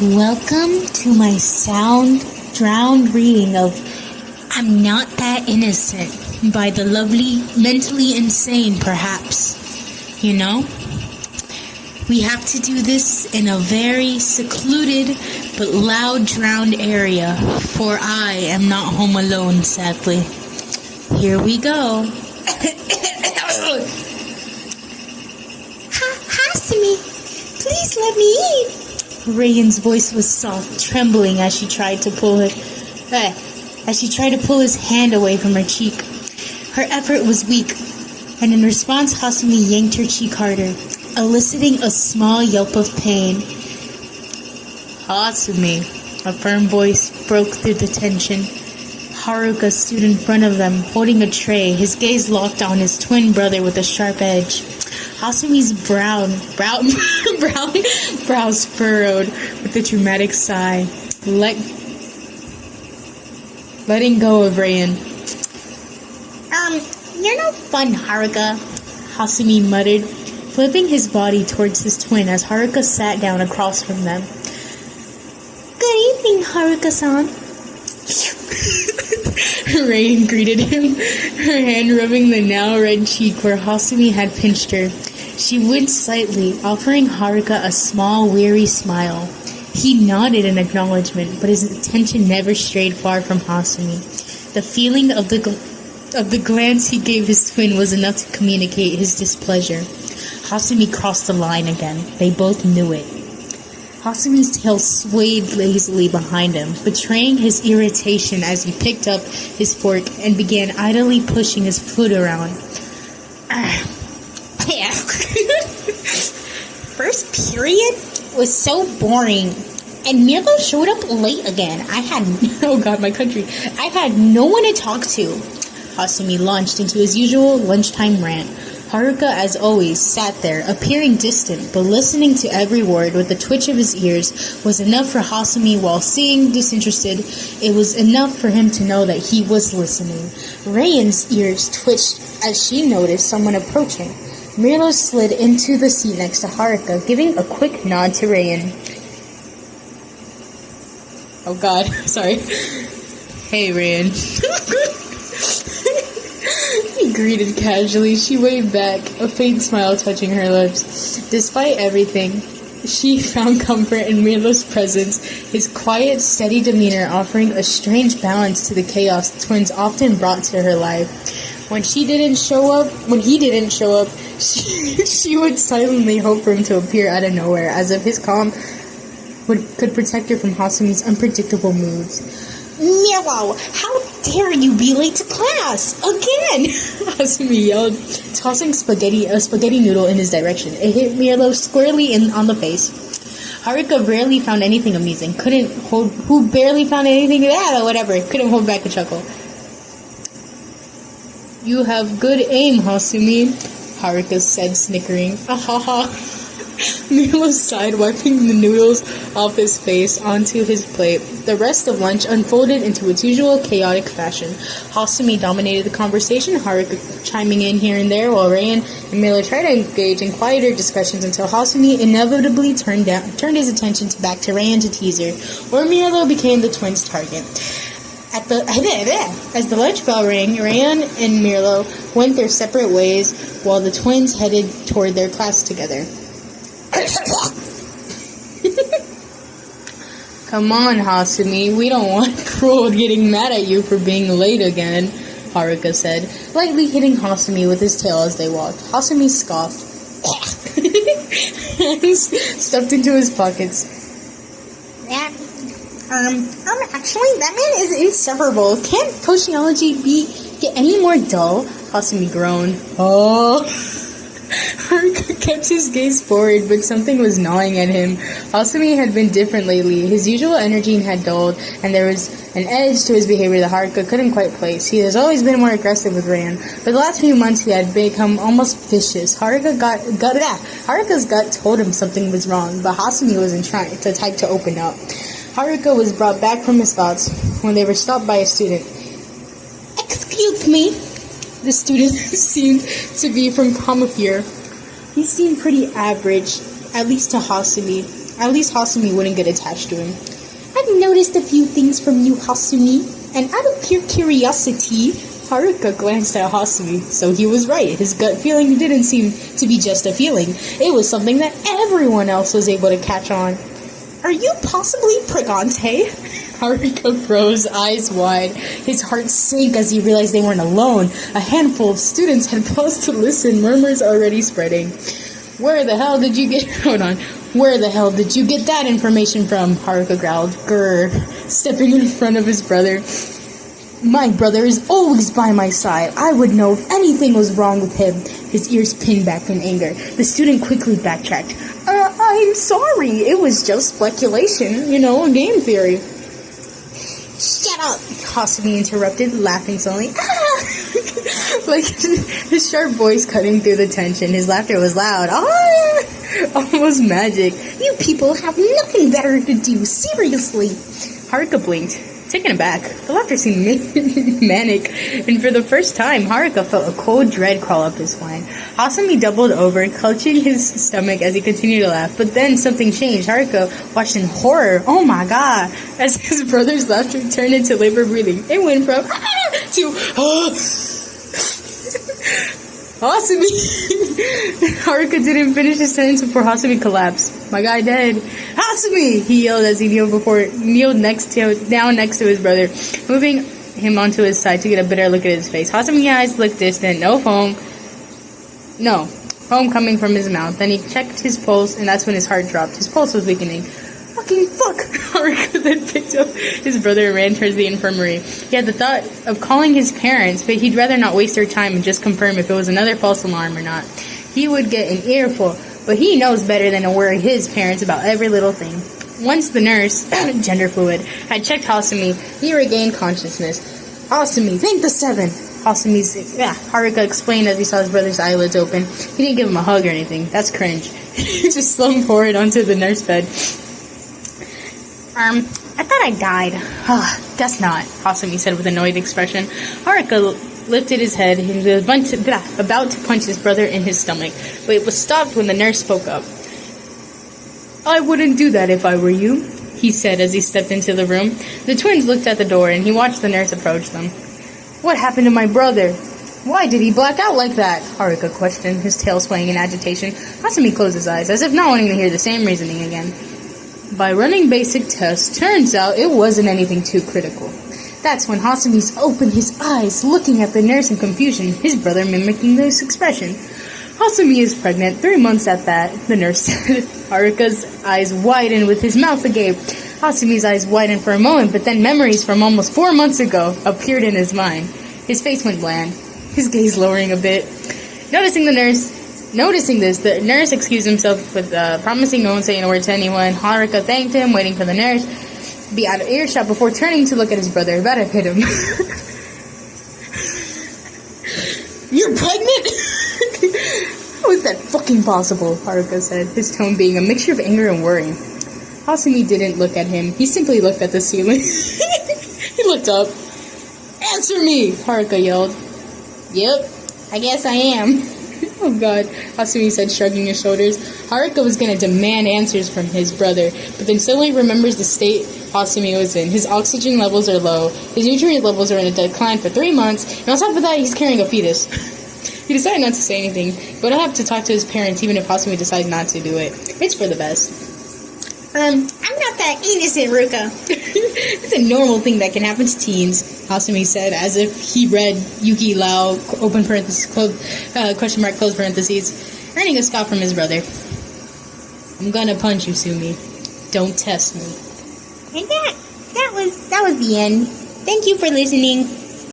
Welcome to my sound-drowned reading of I'm Not That Innocent by the lovely Mentally Insane, perhaps. You know? We have to do this in a very secluded but loud, drowned area, for I am not home alone, sadly. Here we go. Hasumi, please let me eat. Rayan's voice was soft, trembling as she tried to pull his hand away from her cheek. Her effort was weak, and in response, Hasumi yanked her cheek harder, eliciting a small yelp of pain. Hasumi, a firm voice broke through the tension. Haruka stood in front of them, holding a tray, his gaze locked on his twin brother with a sharp edge. Hasumi's brows furrowed with a dramatic sigh, letting go of Rayan. You're no fun, Haruka, Hasumi muttered, flipping his body towards his twin as Haruka sat down across from them. Good evening, Haruka-san. Rayan greeted him, her hand rubbing the now red cheek where Hasumi had pinched her. She winced slightly, offering Haruka a small, weary smile. He nodded in acknowledgement, but his attention never strayed far from Hasumi. The feeling of the glance he gave his twin was enough to communicate his displeasure. Hasumi crossed the line again. They both knew it. Hasumi's tail swayed lazily behind him, betraying his irritation as he picked up his fork and began idly pushing his foot around. First period was so boring, and Milo showed up late again. I had no one to talk to. Hasumi launched into his usual lunchtime rant. Haruka, as always, sat there, appearing distant, but listening to every word with the twitch of his ears was enough for Hasumi. While seeming disinterested, it was enough for him to know that he was listening. Rayan's ears twitched as she noticed someone approaching. Milo slid into the seat next to Haruka, giving a quick nod to Rayan. Oh god, sorry. Hey, Rayan. He greeted casually. She waved back, a faint smile touching her lips. Despite everything, she found comfort in Milo's presence, his quiet, steady demeanor offering a strange balance to the chaos the twins often brought to her life. When he didn't show up, she would silently hope for him to appear out of nowhere, as if his calm could protect her from Hasumi's unpredictable moods. Milo, how dare you be late to class again? Hasumi yelled, tossing a spaghetti noodle in his direction. It hit Milo squarely on the face. Haruka barely found anything amusing. Couldn't hold back a chuckle. You have good aim, Hasumi, Haruka said, snickering. Ahaha. Milo sighed, wiping the noodles off his face onto his plate. The rest of lunch unfolded into its usual chaotic fashion. Hasumi dominated the conversation, Haruka chiming in here and there, while Rayan and Milo tried to engage in quieter discussions until Hasumi inevitably turned his attention back to Rayan to tease her, where Milo became the twins' target. As the lunch bell rang, Rayan and Milo went their separate ways while the twins headed toward their class together. Come on, Hasumi, we don't want Cruel getting mad at you for being late again, Haruka said, lightly hitting Hasumi with his tail as they walked. Hasumi scoffed. Hands stuffed into his pockets. Actually, that man is inseparable. Can't sociology get any more dull? Hasumi groaned. Oh. Haruka kept his gaze forward, but something was gnawing at him. Hasumi had been different lately. His usual energy had dulled, and there was an edge to his behavior that Haruka couldn't quite place. He has always been more aggressive with Rayan. For the last few months, he had become almost vicious. Haruka's gut told him something was wrong, but Hasumi wasn't the type to open up. Haruka was brought back from his thoughts when they were stopped by a student. Excuse me. The student seemed to be from Kamafir. He seemed pretty average, at least to Hasumi, At least Hasumi wouldn't get attached to him. I've noticed a few things from you, Hasumi, and out of pure curiosity, Haruka glanced at Hasumi, so he was right. His gut feeling didn't seem to be just a feeling. It was something that everyone else was able to catch on. Are you possibly Pregante? Haruka froze, eyes wide. His heart sank as he realized they weren't alone. A handful of students had paused to listen, murmurs already spreading. Where the hell did you get that information from? Haruka growled, grr, stepping in front of his brother. My brother is always by my side. I would know if anything was wrong with him. His ears pinned back in anger. The student quickly backtracked. I'm sorry. It was just speculation. A game theory. Shut up, Hasumi interrupted, laughing suddenly. Like his sharp voice cutting through the tension. His laughter was loud. Almost magic. You people have nothing better to do, seriously. Haruka blinked, taken aback. The laughter seemed manic, and for the first time, Haruka felt a cold dread crawl up his spine. Hasumi doubled over, clutching his stomach as he continued to laugh. But then something changed. Haruka watched in horror. Oh my god! As his brother's laughter turned into labor breathing. It went from to Hasumi! Haruka didn't finish his sentence before Hasumi collapsed. My guy dead. Hasumi! He yelled as he kneeled down next to his brother, moving him onto his side to get a better look at his face. Hasumi's eyes looked distant, no foam coming from his mouth. Then he checked his pulse, and that's when his heart dropped. His pulse was weakening. Fucking fuck! Haruka then picked up his brother and ran towards the infirmary. He had the thought of calling his parents, but he'd rather not waste their time and just confirm if it was another false alarm or not. He would get an earful, but he knows better than to worry his parents about every little thing. Once the nurse, gender fluid, had checked Hasumi, he regained consciousness. Hasumi, thank the seven! Haruka explained as he saw his brother's eyelids open. He didn't give him a hug or anything. That's cringe. He just slumped forward onto the nurse bed. I thought I died. Guess not, Hasumi said with an annoyed expression. Haruka lifted his head. He was about to punch his brother in his stomach, but it was stopped when the nurse spoke up. I wouldn't do that if I were you, he said as he stepped into the room. The twins looked at the door, and he watched the nurse approach them. What happened to my brother? Why did he black out like that? Haruka questioned, his tail swaying in agitation. Hasumi closed his eyes, as if not wanting to hear the same reasoning again. By running basic tests, turns out it wasn't anything too critical. That's when Hasumi opened his eyes, looking at the nurse in confusion, his brother mimicking this expression. Hasumi is pregnant, 3 months at that, the nurse said. Haruka's eyes widened with his mouth agape. Hasumi's eyes widened for a moment, but then memories from almost 4 months ago appeared in his mind. His face went bland, his gaze lowering a bit. Noticing this, the nurse excused himself with promising no one saying a word to anyone. Haruka thanked him, waiting for the nurse to be out of earshot before turning to look at his brother. About to hit him. You're pregnant? How is that fucking possible? Haruka said, his tone being a mixture of anger and worry. Hasumi didn't look at him. He simply looked at the ceiling. He looked up. Answer me! Haruka yelled. Yep, I guess I am. Oh god, Hasumi said, shrugging his shoulders. Haruka was going to demand answers from his brother, but then suddenly remembers the state Hasumi was in. His oxygen levels are low, his nutrient levels are in a decline for 3 months, and on top of that, he's carrying a fetus. He decided not to say anything, but I'll have to talk to his parents even if Hasumi decides not to do it. It's for the best. I'm not that innocent, Ruka. It's a normal thing that can happen to teens, Hasumi said, as if he read Yuki Lao, open parentheses, question mark, close parentheses, earning a scoff from his brother. I'm gonna punch you, Sumi. Don't test me. And that was the end. Thank you for listening.